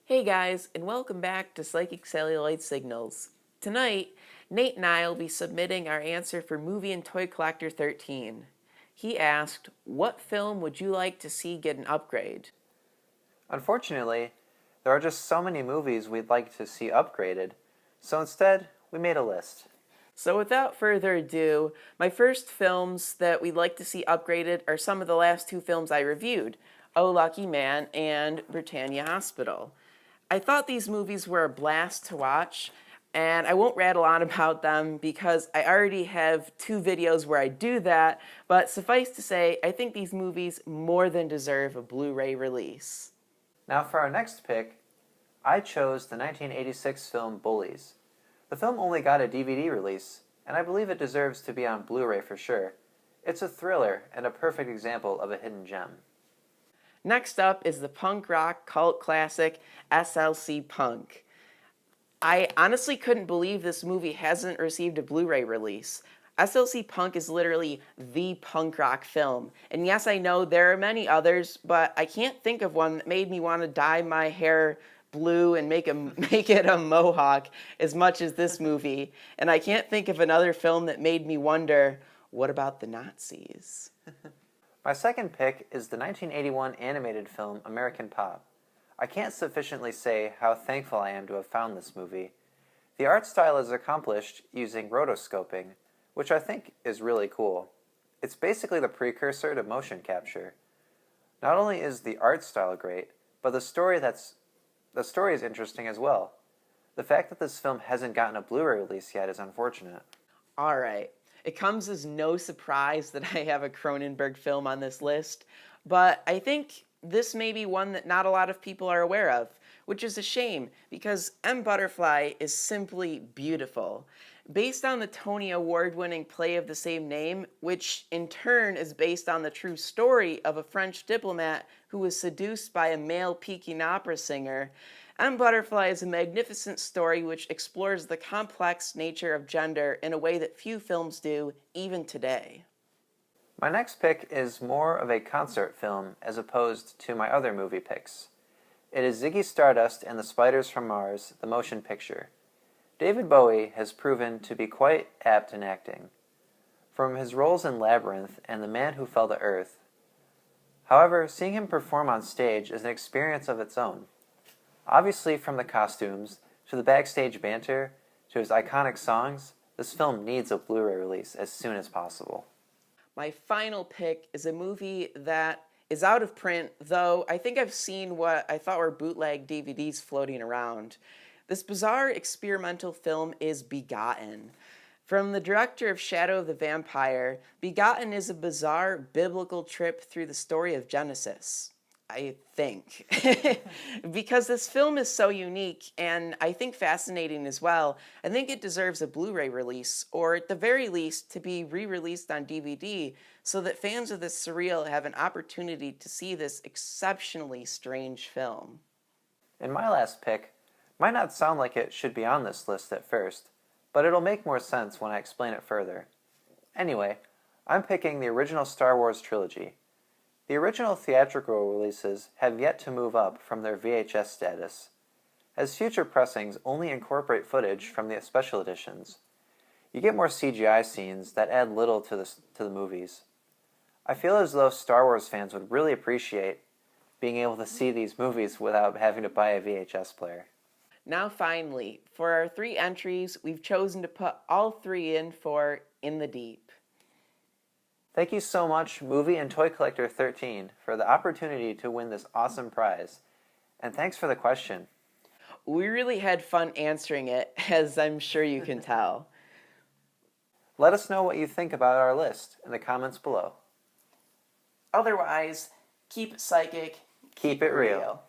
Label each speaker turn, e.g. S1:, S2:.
S1: Hey guys, and welcome back to Psychic Cellulite Signals. Tonight, Nate and I will be submitting our answer for Movie and Toy Collector 13. He asked, what film would you like to see get an upgrade?
S2: Unfortunately, there are just so many movies we'd like to see upgraded, so instead, we made a list.
S1: So without further ado, my first films that we'd like to see upgraded are some of the last two films I reviewed, Oh Lucky Man and Britannia Hospital. I thought these movies were a blast to watch, and I won't rattle on about them because I already have two videos where I do that, but suffice to say, I think these movies more than deserve a Blu-ray release.
S2: Now for our next pick, I chose the 1986 film Bullies. The film only got a DVD release, and I believe it deserves to be on Blu-ray for sure. It's a thriller and a perfect example of a hidden gem.
S1: Next up is the punk rock cult classic SLC Punk. I honestly couldn't believe this movie hasn't received a Blu-ray release. SLC Punk is literally the punk rock film. And yes, I know there are many others, but I can't think of one that made me want to dye my hair blue and make it a mohawk as much as this movie. And I can't think of another film that made me wonder, what about the Nazis?
S2: My second pick is the 1981 animated film American Pop. I can't sufficiently say how thankful I am to have found this movie. The art style is accomplished using rotoscoping, which I think is really cool. It's basically the precursor to motion capture. Not only is the art style great, but the story is interesting as well. The fact that this film hasn't gotten a Blu-ray release yet is unfortunate.
S1: All right. It comes as no surprise that I have a Cronenberg film on this list, but I think this may be one that not a lot of people are aware of, which is a shame because M. Butterfly is simply beautiful. Based on the Tony Award-winning play of the same name, which in turn is based on the true story of a French diplomat who was seduced by a male Peking opera singer, M. Butterfly is a magnificent story which explores the complex nature of gender in a way that few films do, even today.
S2: My next pick is more of a concert film as opposed to my other movie picks. It is Ziggy Stardust and the Spiders from Mars, the motion picture. David Bowie has proven to be quite apt in acting, from his roles in Labyrinth and The Man Who Fell to Earth. However, seeing him perform on stage is an experience of its own. Obviously, from the costumes, to the backstage banter, to his iconic songs, this film needs a Blu-ray release as soon as possible.
S1: My final pick is a movie that is out of print, though I think I've seen what I thought were bootleg DVDs floating around. This bizarre experimental film is Begotten. From the director of Shadow of the Vampire, Begotten is a bizarre biblical trip through the story of Genesis. I think. Because this film is so unique and I think fascinating as well, I think it deserves a Blu-ray release, or at the very least to be re-released on DVD so that fans of this surreal have an opportunity to see this exceptionally strange film.
S2: And my last pick might not sound like it should be on this list at first, but it'll make more sense when I explain it further. Anyway, I'm picking the original Star Wars trilogy. The original theatrical releases have yet to move up from their VHS status, as future pressings only incorporate footage from the special editions. You get more CGI scenes that add little to the movies. I feel as though Star Wars fans would really appreciate being able to see these movies without having to buy a VHS player.
S1: Now finally, for our three entries, we've chosen to put all three in for In the Deep.
S2: Thank you so much, Movie and Toy Collector 13, for the opportunity to win this awesome prize. And thanks for the question.
S1: We really had fun answering it, as I'm sure you can tell.
S2: Let us know what you think about our list in the comments below.
S1: Otherwise, keep it psychic,
S2: Keep it real.